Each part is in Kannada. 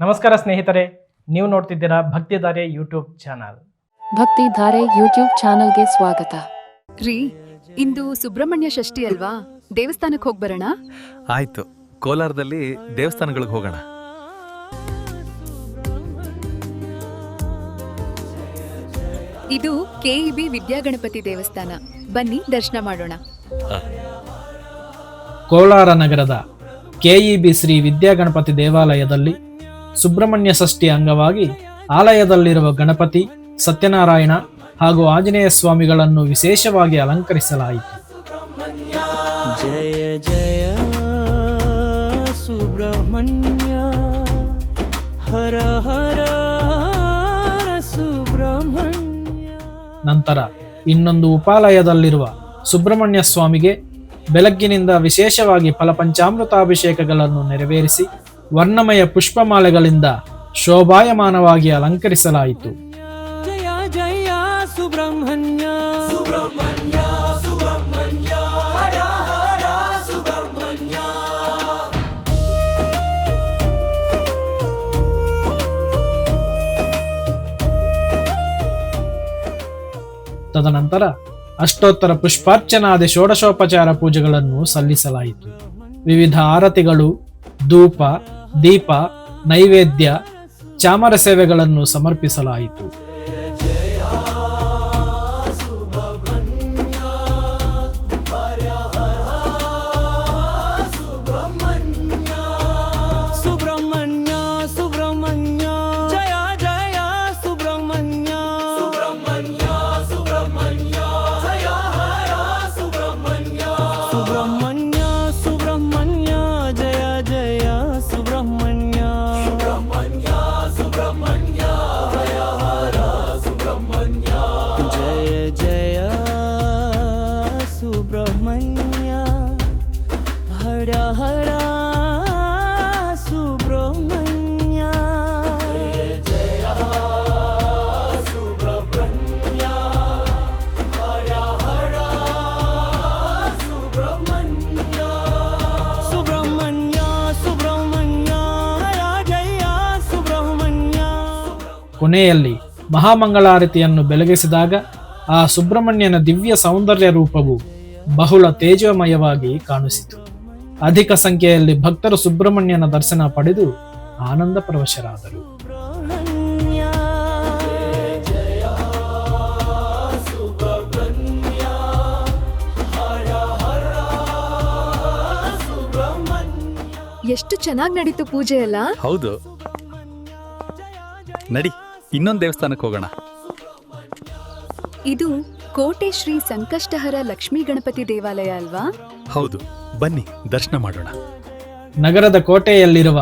ನಮಸ್ಕಾರ ಸ್ನೇಹಿತರೆ, ನೀವು ನೋಡ್ತಿದ್ದೀರಾ Bhaktidhare YouTube channel. Bhaktidhare YouTube ಚಾನಲ್ಗೆ ಸ್ವಾಗತ. ರೀ, ಇಂದು ಸುಬ್ರಹ್ಮಣ್ಯ ಷಷ್ಠಿ ಅಲ್ವಾ? ದೇವಸ್ಥಾನಕ್ಕೆ ಹೋಗಿ ಬರೋಣ. ಆಯ್ತು, ಕೋಲಾರದಲ್ಲಿ ದೇವಸ್ಥಾನಗಳಿಗೆ ಹೋಗೋಣ. ಇದು ಕೆಇಬಿ ವಿದ್ಯಾಗಣಪತಿ ದೇವಸ್ಥಾನ. ಬನ್ನಿ ದರ್ಶನ ಮಾಡೋಣ. ಕೋಲಾರ ನಗರದ ಕೆಇಬಿ ಶ್ರೀ ವಿದ್ಯಾಗಣಪತಿ ದೇವಾಲಯದಲ್ಲಿ ಸುಬ್ರಹ್ಮಣ್ಯ ಷಷ್ಠಿ ಅಂಗವಾಗಿ ಆಲಯದಲ್ಲಿರುವ ಗಣಪತಿ, ಸತ್ಯನಾರಾಯಣ ಹಾಗೂ ಆಂಜನೇಯ ಸ್ವಾಮಿಗಳನ್ನು ವಿಶೇಷವಾಗಿ ಅಲಂಕರಿಸಲಾಯಿತು. ಜಯ ಜಯ ಸುಬ್ರಹ್ಮಣ್ಯ, ಹರ ಹರ ಸುಬ್ರಹ್ಮಣ್ಯ. ನಂತರ ಇನ್ನೊಂದು ಉಪಾಲಯದಲ್ಲಿರುವ ಸುಬ್ರಹ್ಮಣ್ಯ ಸ್ವಾಮಿಗೆ ಬೆಳಗ್ಗಿನಿಂದ ವಿಶೇಷವಾಗಿ ಫಲಪಂಚಾಮೃತಾಭಿಷೇಕಗಳನ್ನು ನೆರವೇರಿಸಿ ವರ್ಣಮಯ ಪುಷ್ಪಮಾಲೆಗಳಿಂದ ಶೋಭಾಯಮಾನವಾಗಿ ಅಲಂಕರಿಸಲಾಯಿತು. ಜಯ ಜಯ ಸುಬ್ರಹ್ಮಣ್ಯ, ಸುಬ್ರಹ್ಮಣ್ಯ ಸುಬ್ರಹ್ಮಣ್ಯ, ಹರ ಹರ ಸುಬ್ರಹ್ಮಣ್ಯ. ತದನಂತರ ಅಷ್ಟೋತ್ತರ ಪುಷ್ಪಾರ್ಚನಾದಿ ಷೋಡಶೋಪಚಾರ ಪೂಜೆಗಳನ್ನು ಸಲ್ಲಿಸಲಾಯಿತು. ವಿವಿಧ ಆರತಿಗಳು, ಧೂಪ, ದೀಪ, ನೈವೇದ್ಯ, ಚಾಮರ ಸೇವೆಗಳನ್ನು ಸಮರ್ಪಿಸಲಾಯಿತು. ಸುಬ್ರಹ್ಮಣ್ಯ ಸುಬ್ರಹ್ಮಣ್ಯ, ಜಯ ಜಯ ಸುಬ್ರಹ್ಮಣ್ಯ, ಸುಬ್ರಹ್ಮಣ್ಯ ಸುಬ್ರಹ್ಮಣ್ಯ, ಜಯ ಹರ ಸುಬ್ರಹ್ಮಣ್ಯ. ಸುಬ್ರಹ್ಮಣ್ಯ ಸುಬ್ರಹ್ಮಣ್ಯ, ಜಯ ಜಯ ಸುಬ್ರಹ್ಮಣ್ಯ, ಸುಬ್ರಹ್ಮಣ್ಯ ಸುಬ್ರಹ್ಮಣ್ಯ, ಜಯ ಹರ ಸುಬ್ರಹ್ಮಣ್ಯ. ಜಯ ಜಯ ಸುಬ್ರಹ್ಮಣ್ಯ, ಹರ ಹರ ಸುಬ್ರಹ್ಮಣ್ಯ. ಜಯ ಸುಬ್ರಹ್ಮಣ್ಯ, ಹರ ಹರ ಸುಬ್ರಹ್ಮಣ್ಯ. ಸುಬ್ರಹ್ಮಣ್ಯ ಸುಬ್ರಹ್ಮಣ್ಯ, ಜಯ ಸುಬ್ರಹ್ಮಣ್ಯ. ಕೊನೆಯಲ್ಲಿ ಮಹಾಮಂಗಳಾರತಿಯನ್ನು ಬೆಳಗಿಸಿದಾಗ ಆ ಸುಬ್ರಹ್ಮಣ್ಯನ ದಿವ್ಯ ಸೌಂದರ್ಯ ರೂಪವು ಬಹುಳ ತೇಜೋಮಯವಾಗಿ ಕಾಣಿಸಿತು. ಅಧಿಕ ಸಂಖ್ಯೆಯಲ್ಲಿ ಭಕ್ತರು ಸುಬ್ರಹ್ಮಣ್ಯನ ದರ್ಶನ ಪಡೆದು ಆನಂದ ಪರವಶರಾದರು. ಎಷ್ಟು ಚೆನ್ನಾಗಿ ನಡೀತು ಪೂಜೆ ಎಲ್ಲ. ಹೌದು, ನಡಿ ಇನ್ನೊಂದು ದೇವಸ್ಥಾನಕ್ಕೆ ಹೋಗೋಣ. ಇದು ಕೋಟೆ ಶ್ರೀ ಸಂಕಷ್ಟಹರ ಲಕ್ಷ್ಮೀ ಗಣಪತಿ ದೇವಾಲಯ ಅಲ್ವಾ? ಹೌದು, ಬನ್ನಿ ದರ್ಶನ ಮಾಡೋಣ. ನಗರದ ಕೋಟೆಯಲ್ಲಿರುವ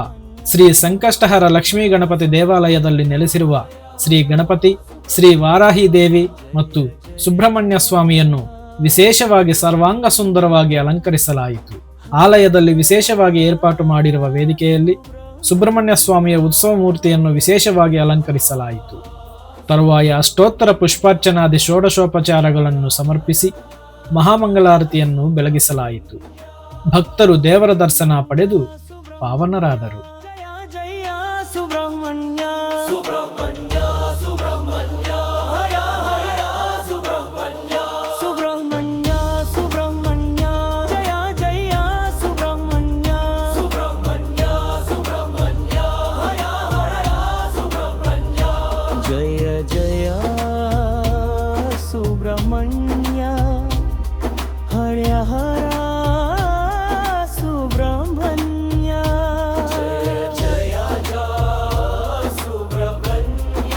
ಶ್ರೀ ಸಂಕಷ್ಟಹರ ಲಕ್ಷ್ಮೀ ಗಣಪತಿ ದೇವಾಲಯದಲ್ಲಿ ನೆಲೆಸಿರುವ ಶ್ರೀ ಗಣಪತಿ, ಶ್ರೀ ವಾರಾಹಿ ದೇವಿ ಮತ್ತು ಸುಬ್ರಹ್ಮಣ್ಯ ಸ್ವಾಮಿಯನ್ನು ವಿಶೇಷವಾಗಿ ಸರ್ವಾಂಗ ಸುಂದರವಾಗಿ ಅಲಂಕರಿಸಲಾಯಿತು. ಆಲಯದಲ್ಲಿ ವಿಶೇಷವಾಗಿ ಏರ್ಪಾಟು ಮಾಡಿರುವ ವೇದಿಕೆಯಲ್ಲಿ ಸುಬ್ರಹ್ಮಣ್ಯ ಸ್ವಾಮಿಯ ಉತ್ಸವ ಮೂರ್ತಿಯನ್ನು ವಿಶೇಷವಾಗಿ ಅಲಂಕರಿಸಲಾಯಿತು. ತರುವಾಯ ಅಷ್ಟೋತ್ತರ ಪುಷ್ಪಾರ್ಚನಾದಿ ಷೋಡಶೋಪಚಾರಗಳನ್ನು ಸಮರ್ಪಿಸಿ ಮಹಾಮಂಗಳಾರತಿಯನ್ನು ಬೆಳಗಿಸಲಾಯಿತು. ಭಕ್ತರು ದೇವರ ದರ್ಶನ ಪಡೆದು ಪಾವನರಾದರು. ಜಯ ಸುಬ್ರಹ್ಮಣ್ಯ, ಸುಬ್ರಹ್ಮಣ್ಯ ಸುಬ್ರಹ್ಮಣ್ಯ, ಹರ ಹರ ಸುಬ್ರಹ್ಮಣ್ಯ. ಸುಬ್ರಹ್ಮಣ್ಯ ಸುಬ್ರಹ್ಮಣ್ಯ, ಜಯ ಜಯ ಸುಬ್ರಹ್ಮಣ್ಯ, ಸುಬ್ರಹ್ಮಣ್ಯ ಸುಬ್ರಹ್ಮಣ್ಯ, ಹರ ಹರ ಸುಬ್ರಹ್ಮಣ್ಯ. ಜಯ ಜಯ ಸುಬ್ರಹ್ಮಣ್ಯ, ಹರ ಹರ ಸುಬ್ರಹ್ಮಣ್ಯ. ಜಯ ಜಯ ಸುಬ್ರಹ್ಮಣ್ಯ,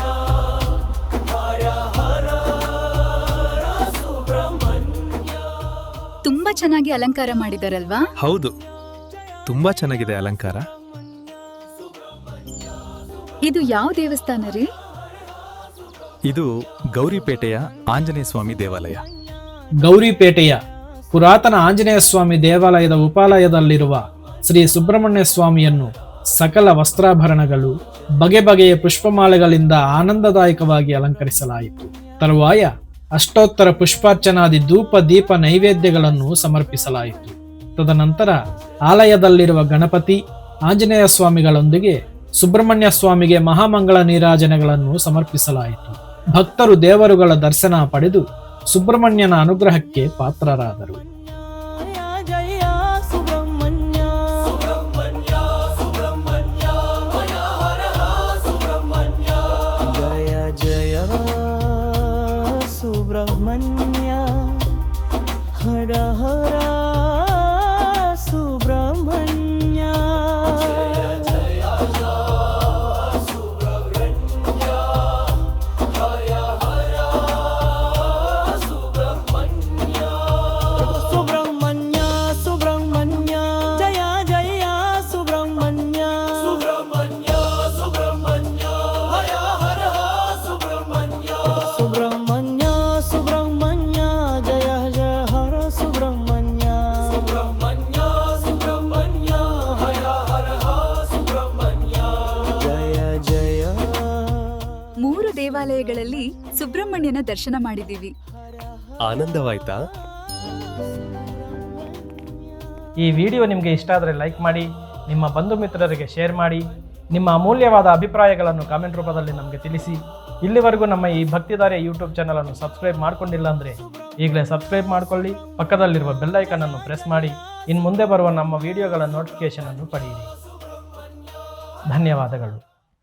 ಹರ ಹರ ಸುಬ್ರಹ್ಮಣ್ಯ. ತುಂಬಾ ಚೆನ್ನಾಗಿ ಅಲಂಕಾರ ಮಾಡಿದಾರಲ್ವಾ? ಹೌದು, ತುಂಬಾ ಚೆನ್ನಾಗಿದೆ ಅಲಂಕಾರ. ಇದು ಯಾವ ದೇವಸ್ಥಾನ ರೀ? ಇದು ಗೌರಿಪೇಟೆಯ ಆಂಜನೇಯ ಸ್ವಾಮಿ ದೇವಾಲಯ. ಗೌರಿಪೇಟೆಯ ಪುರಾತನ ಆಂಜನೇಯ ಸ್ವಾಮಿ ದೇವಾಲಯದ ಉಪಾಲಯದಲ್ಲಿರುವ ಶ್ರೀ ಸುಬ್ರಹ್ಮಣ್ಯ ಸ್ವಾಮಿಯನ್ನು ಸಕಲ ವಸ್ತ್ರಾಭರಣಗಳು, ಬಗೆ ಬಗೆಯ ಪುಷ್ಪಮಾಲೆಗಳಿಂದ ಆನಂದದಾಯಕವಾಗಿ ಅಲಂಕರಿಸಲಾಯಿತು. ತರುವಾಯ ಅಷ್ಟೋತ್ತರ ಪುಷ್ಪಾರ್ಚನಾದಿ ಧೂಪ, ದೀಪ, ನೈವೇದ್ಯಗಳನ್ನು ಸಮರ್ಪಿಸಲಾಯಿತು. ತದನಂತರ ಆಲಯದಲ್ಲಿರುವ ಗಣಪತಿ, ಆಂಜನೇಯ ಸ್ವಾಮಿಗಳೊಂದಿಗೆ ಸುಬ್ರಹ್ಮಣ್ಯ ಸ್ವಾಮಿಗೆ ಮಹಾಮಂಗಳ ನೀರಾಜನೆಗಳನ್ನು ಸಮರ್ಪಿಸಲಾಯಿತು. ಭಕ್ತರು ದೇವರುಗಳ ದರ್ಶನ ಪಡೆದು ಸುಬ್ರಹ್ಮಣ್ಯನ ಅನುಗ್ರಹಕ್ಕೆ ಪಾತ್ರರಾದರು. जय सुब्रह्मण्य सुब्रह्मण्य सुब्रह्मण्य हर हर सुब्रह्मण्य जय जय सुब्रह्मण्य हर हर सुब्रह्मण्य जय जय सुब्रह्मण्य हर हर सुब्रह्मण्य सुब्रह्मण्य सुब्रह्मण्य जय जय सुब्रह्मण्य सुब्रह्मण्य सुब्रह्मण्य हर हर सुब्रह्मण्य सुब्रह्मण्य सुब्रह्मण्य जय जय हर सुब्रह्मण्य सुब्रह्मण्य सुब्रह्मण्य हर हर सुब्रह्मण्य जय जय 3 ದೇವಾಲಯಗಳಲ್ಲಿ ಸುಬ್ರಹ್ಮಣ್ಯನ ದರ್ಶನ ಮಾಡಿದೀವಿ. ಆನಂದವಾಯ್ತಾ? ಈ ವಿಡಿಯೋ ನಿಮಗೆ ಇಷ್ಟ ಆದರೆ ಲೈಕ್ ಮಾಡಿ, ನಿಮ್ಮ ಬಂಧು ಮಿತ್ರರಿಗೆ ಶೇರ್ ಮಾಡಿ, ನಿಮ್ಮ ಅಮೂಲ್ಯವಾದ ಅಭಿಪ್ರಾಯಗಳನ್ನು ಕಾಮೆಂಟ್ ರೂಪದಲ್ಲಿ ನಮಗೆ ತಿಳಿಸಿ. ಇಲ್ಲಿವರೆಗೂ ನಮ್ಮ ಈ ಭಕ್ತಿಧಾರೆ ಯೂಟ್ಯೂಬ್ ಚಾನಲನ್ನು ಸಬ್ಸ್ಕ್ರೈಬ್ ಮಾಡ್ಕೊಂಡಿಲ್ಲ ಅಂದರೆ ಈಗಲೇ ಸಬ್ಸ್ಕ್ರೈಬ್ ಮಾಡ್ಕೊಳ್ಳಿ. ಪಕ್ಕದಲ್ಲಿರುವ ಬೆಲ್ ಐಕನ್ ಅನ್ನು ಪ್ರೆಸ್ ಮಾಡಿ ಇನ್ನು ಮುಂದೆ ಬರುವ ನಮ್ಮ ವಿಡಿಯೋಗಳ ನೋಟಿಫಿಕೇಶನ್ ಅನ್ನು ಪಡೆಯಿರಿ. ಧನ್ಯವಾದಗಳು.